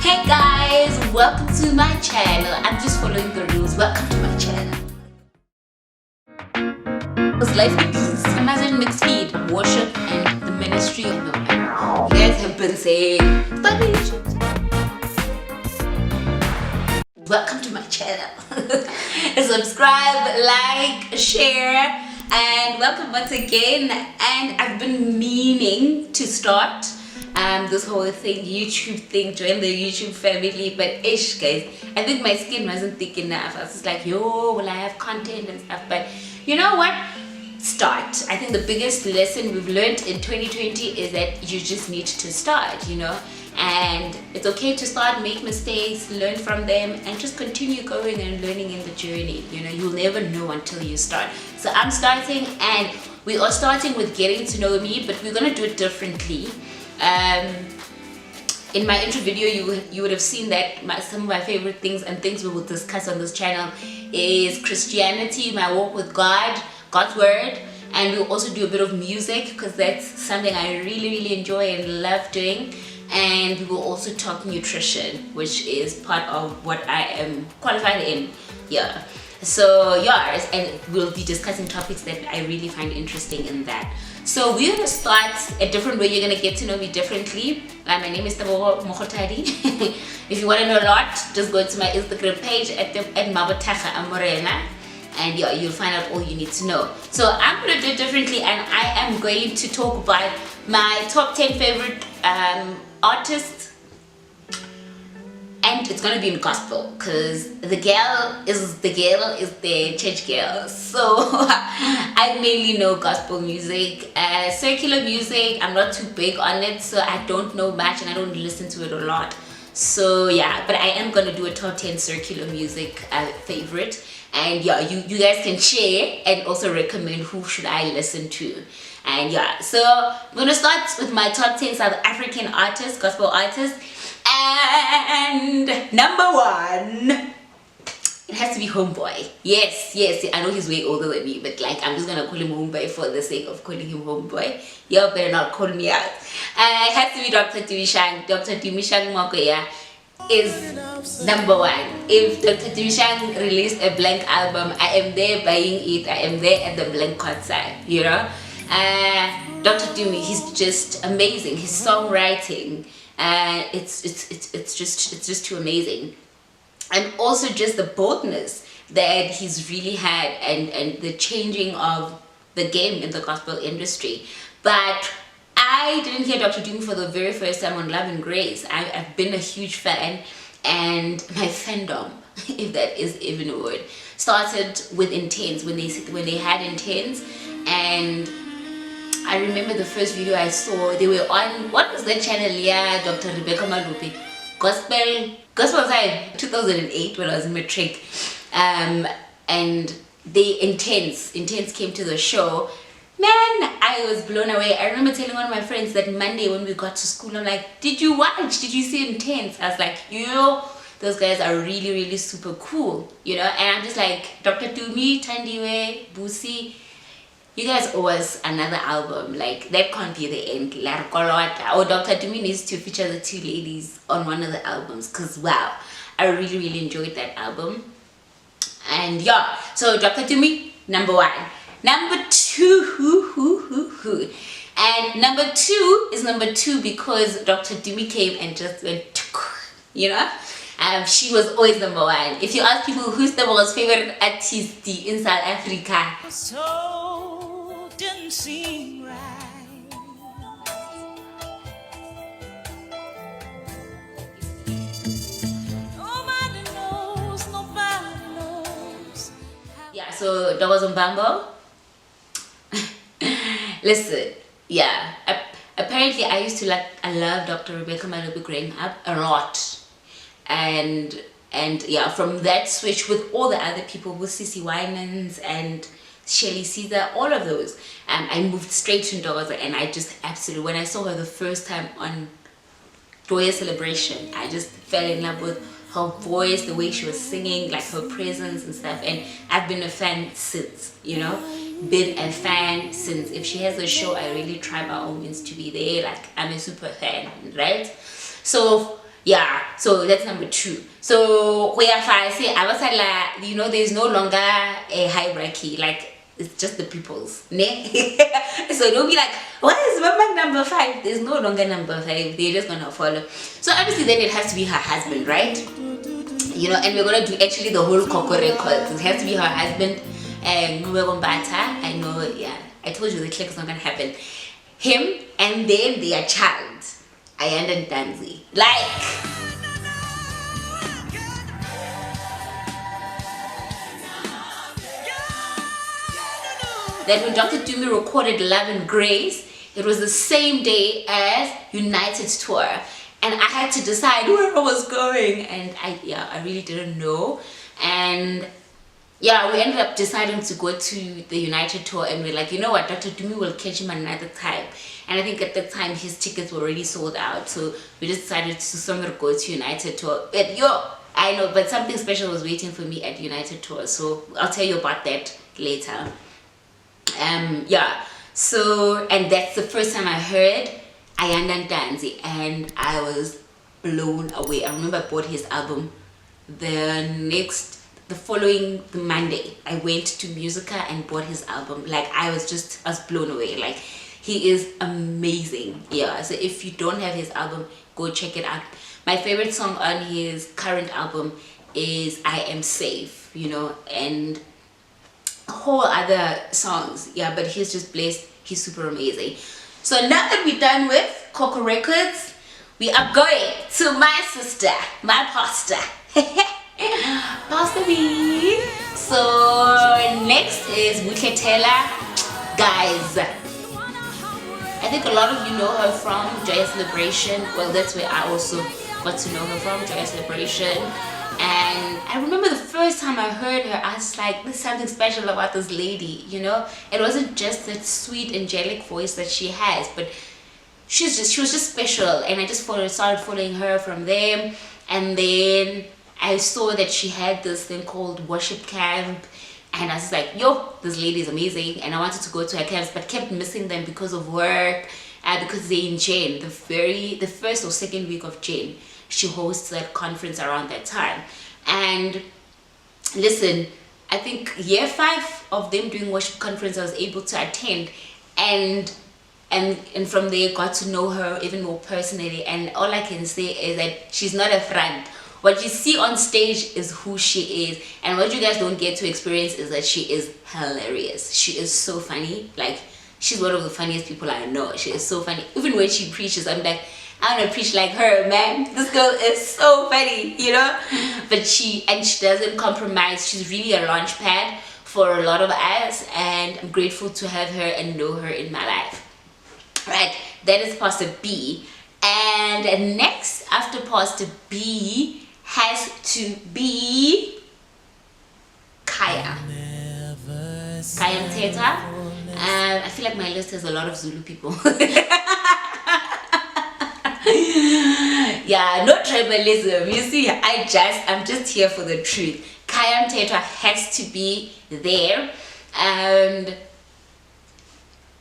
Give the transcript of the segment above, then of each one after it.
Hey guys, welcome to my channel. I'm just following the rules. Welcome to my channel. What's life with these? Imagine mixed feed, worship, and the ministry of the Lord. You guys have been saying, start a YouTube channel. Welcome to my channel. Subscribe, like, share, and welcome once again. And I've been meaning to start this whole thing, YouTube thing, join the YouTube family, but ish guys, I think my skin wasn't thick enough. I was just like, yo, will I have content and stuff? But you know what? Start. I think the biggest lesson we've learned in 2020 is that you just need to start, you know, and it's okay to start, make mistakes, learn from them, and just continue going and learning in the journey. You know, you'll never know until you start. So I'm starting, and we are starting with getting to know me, but we're gonna do it differently. In my intro video, you would have seen that some of my favorite things and things we will discuss on this channel is Christianity, my walk with God, God's word, and we'll also do a bit of music because that's something I really enjoy and love doing. And we will also talk nutrition, which is part of what I am qualified in. Yeah. So yours, and we'll be discussing topics that I really find interesting in that. So we're gonna start a different way. You're gonna get to know me differently. My name is Sefako. If you want to know a lot, just go to my Instagram page at Mabotagha Amorena, and yeah, you'll find out all you need to know. So I'm gonna do it differently, and I am going to talk about my top 10 favorite artists. And it's gonna be in gospel because the girl is the church girl. So I mainly know gospel music. Secular music, I'm not too big on it, so I don't know much and I don't listen to it a lot. So yeah, but I am gonna do a top 10 secular music favorite. And yeah, you guys can share and also recommend who should I listen to. And yeah, so I'm gonna start with my top 10 South African artists, gospel artists. And number one, it has to be Homeboy. Yes, I know he's way older than me, but like I'm just gonna call him Homeboy for the sake of calling him Homeboy. Y'all better not call me out. It has to be DrTumi. DrTumi Mokoya is number one. If DrTumi released a blank album, I am there buying it. I am there at the blank concert, you know. DrTumi, he's just amazing. His songwriting, it's just too amazing. And also just the boldness that he's really had, and the changing of the game in the gospel industry. But I didn't hear DrTumi for the very first time on Love and Grace. I've been a huge fan, and my fandom, if that is even a word, started with Intense, when they had Intense. And I remember the first video I saw, they were on, what was that channel? Yeah, Dr. Rebecca Malupi, Gospel Time, 2008, when I was in matric. And they Intense came to the show. Man, I was blown away. I remember telling one of my friends that Monday when we got to school, I'm like, did you see Intense? I was like, yo, those guys are really super cool, you know. And I'm just like, DrTumi, Tandiwe, Busi, you guys owe us another album. Like, that can't be the end. Or DrTumi needs to feature the two ladies on one of the albums, because wow, I really enjoyed that album. And yeah, so DrTumi, number one. Number two, and number two is number two because DrTumi came and just went, you know. She was always number one. If you ask people who's the most favorite artist in South Africa, so didn't seem right. Nobody knows. Yeah, so JoyousCelebration. Listen, yeah. Apparently, I used to I love Dr. Rebecca Malupi growing up a lot, and yeah, from that switch with all the other people, with Cece Winans and Shelly Caesar, all of those, I moved straight to Ntokozo, and I just absolutely, when I saw her the first time on JoyousCelebration, I just fell in love with her voice, the way she was singing, like her presence and stuff. And I've been a fan since, you know. Been a fan since. If she has a show, I really try by all means to be there. Like, I'm a super fan, right? So yeah, so that's number 2. So we are fine. See, I was like, you know, there's no longer a hierarchy. Like, it's just the people's. Ne? So don't be like, why is Mama number 5? There's no longer number 5. They're just gonna follow. So obviously then it has to be her husband, right? You know, and we're gonna do actually the whole Coco records. It has to be her husband. And I know, yeah, I told you the click is not gonna happen. Him and then their child, Ayanda and Danzi. Like, that when DrTumi recorded Love and Grace, it was the same day as United Tour, and I had to decide where I was going, and I really didn't know. And yeah, we ended up deciding to go to the United Tour, and we're like, you know what, DrTumi will catch him another time. And I think at that time his tickets were already sold out, so we just decided to somewhere go to United Tour. But I know, but something special was waiting for me at United Tour, so I'll tell you about that later. Yeah, so, and that's the first time I heard Ayanda and Danzi, and I was blown away. I remember I bought his album the following Monday. I went to Musica and bought his album. Like, I was blown away. Like, he is amazing. Yeah, so if you don't have his album, go check it out. My favorite song on his current album is I Am Safe, you know, and whole other songs. Yeah, but he's just blessed. He's super amazing. So now that we're done with Coco Records, we are going to my sister, my pastor. Pastor B. So next is Buhle Thela. Guys, I think a lot of you know her from JoyousCelebration. Well, that's where I also got to know her from, JoyousCelebration. And I remember the first time I heard her, I was like, there's something special about this lady, you know. It wasn't just that sweet angelic voice that she has, but she was just special. And I just started following her from there. And then I saw that she had this thing called worship camp, and I was like, yo, this lady is amazing. And I wanted to go to her camps, but kept missing them because of work, because they're in Jane, the first or second week of Jane. She hosts that conference around that time. And listen, I think year 5 of them doing worship conference, I was able to attend, and from there got to know her even more personally. And all I can say is that she's not a front. What you see on stage is who she is, and what you guys don't get to experience is that she is hilarious. She is so funny. Like, she's one of the funniest people I know. She is so funny. Even when she preaches, I'm like, I want to preach like her, man. This girl is so funny, you know. But she doesn't compromise. She's really a launch pad for a lot of us, and I'm grateful to have her and know her in my life. Right, that is Pastor B. And next after Pastor B has to be KhayaMthethwa. I feel like my list has a lot of Zulu people. Yeah, no tribalism. You see, I'm just here for the truth. KhayaMthethwa has to be there. And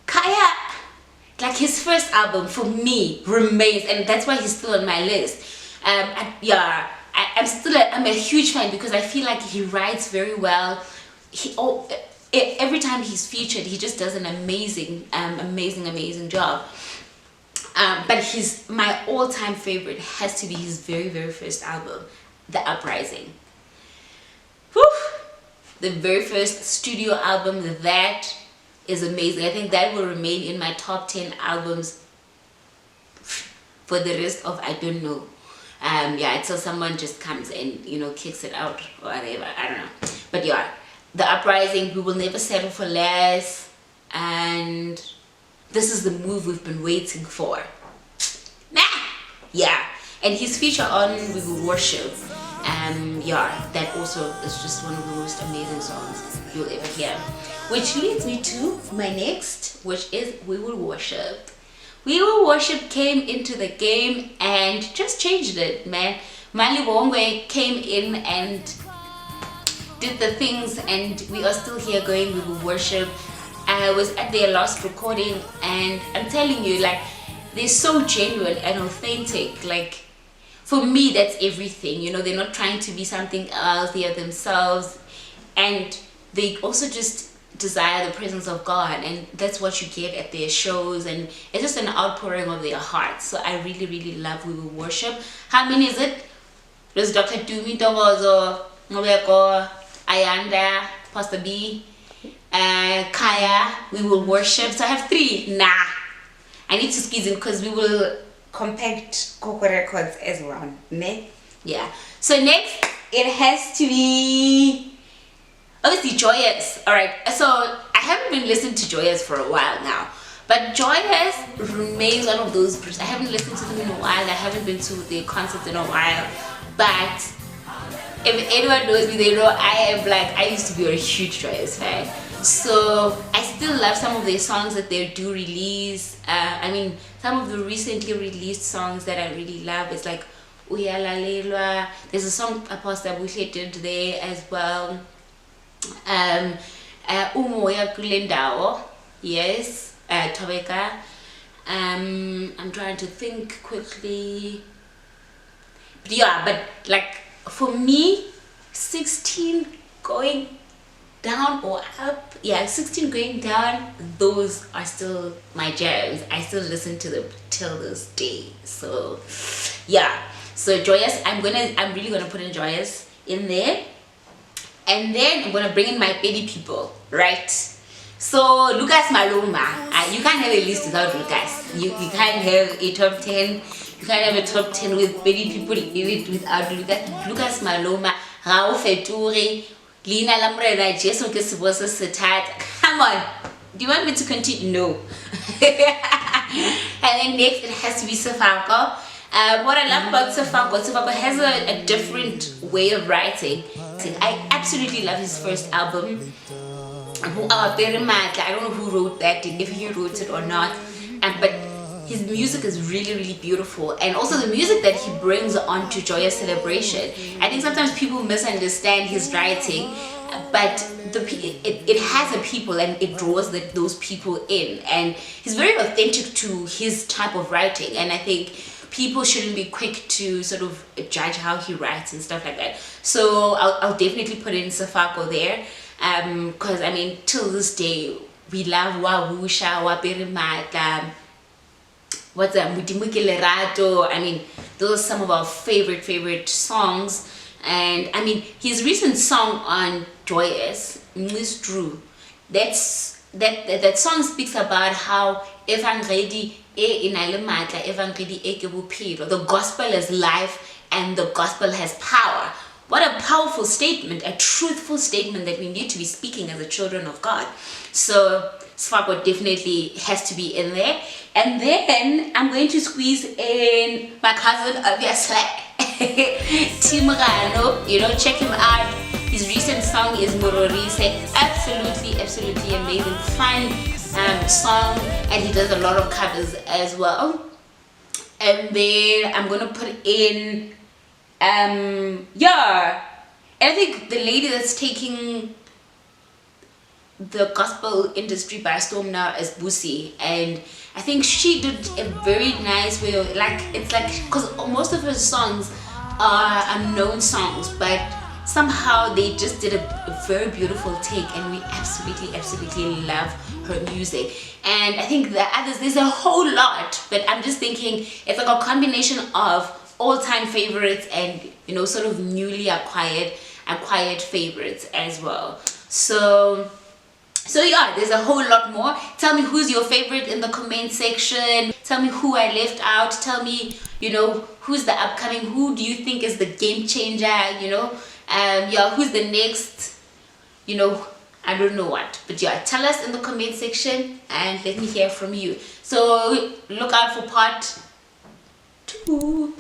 Khaya, like, his first album for me remains, and that's why he's still on my list. I'm a huge fan because I feel like he writes very well. Every time he's featured, he just does an amazing job. But my all-time favorite has to be his very, very first album, The Uprising. Whew! The very first studio album, that is amazing. I think that will remain in my top 10 albums for the rest of, I don't know. Yeah, until someone just comes and, you know, kicks it out or whatever. I don't know. But yeah, The Uprising, We Will Never Settle for Less, and This Is the Move We've Been Waiting For. Yeah, and his feature on We Will Worship. Yeah, that also is just one of the most amazing songs you'll ever hear. Which leads me to my next, which is We Will Worship. We Will Worship came into the game and just changed it, man. Mali Bongwe came in and did the things, and we are still here going We Will Worship. I was at their last recording, and I'm telling you, like, they're so genuine and authentic. Like, for me, that's everything. You know, they're not trying to be something else. They are themselves, and they also just desire the presence of God, and that's what you get at their shows, and it's just an outpouring of their hearts. So I really, really love We Will Worship. How many is it? There's DrTumi, NtokozoMbambo, Ayanda, Pastor B, Khaya, We Will Worship. So I have 3. Nah, I need to squeeze in because we will compact Coco Records as well. Ne? Yeah. So next, it has to be obviously Joyous. Alright, so I haven't been listening to Joyous for a while now, but Joyous remains one of those groups. I haven't listened to them in a while. I haven't been to the concerts in a while, but if anyone knows me, they know I used to be a huge Joyous fan. So I still love some of their songs that they do release. I mean, some of the recently released songs that I really love is like Uyalalelwa. There's a song Pastor Buhle did there as well. Umoya Kulendao, yes, Tobeka. I'm trying to think quickly. But yeah, but like for me, 16 going down or up, yeah, 16 going down, those are still my jams. I still listen to them till this day. So yeah, so Joyous, I'm really gonna put in Joyous in there, and then I'm gonna bring in my baby people, right? So Lucas Maloma, you can't have a list without Lucas. You can't have a top 10. You can't have a top 10 with baby people in it without Lucas Maloma, Rao Feturi, Lina Lamreda, Jason Kesibosa Satat. Come on. Do you want me to continue? No. And then next it has to be Sefako. What I love about Sefako has a different way of writing. I absolutely love his first album. I don't know who wrote that, if he wrote it or not. But his music is really, really beautiful, and also the music that he brings onto JoyousCelebration. I think sometimes people misunderstand his writing, but it has a people, and it draws those people in, and he's very authentic to his type of writing. And I think people shouldn't be quick to sort of judge how he writes and stuff like that. So I'll definitely put in Sefako there, because I mean, till this day we love Wawusha, Waperimata, what's that, Lerato. I mean, those are some of our favorite songs. And I mean, his recent song on Joyous, Miss Drew, that song speaks about how evangeli the gospel is life and the gospel has power. What a powerful statement, a truthful statement that we need to be speaking as the children of God. So Sefako definitely has to be in there. And then I'm going to squeeze in my cousin, obviously, Timrano. You know, check him out. His recent song is Murorise. Absolutely amazing, fun song, and he does a lot of covers as well. And then I'm gonna put in yeah, and I think the lady that's taking the gospel industry by storm now is Busi, and I think she did a very nice way of, it's like, because most of her songs are unknown songs, but somehow they just did a very beautiful take, and we absolutely love her music. And I think the others, there's a whole lot, but I'm just thinking it's like a combination of all-time favorites and, you know, sort of newly acquired favorites as well. So yeah, there's a whole lot more. Tell me who's your favorite in the comment section. Tell me who I left out. Tell me, you know, who's the upcoming, who do you think is the game changer, you know? Yeah, who's the next, you know, I don't know what. But yeah, tell us in the comment section and let me hear from you. So look out for part 2.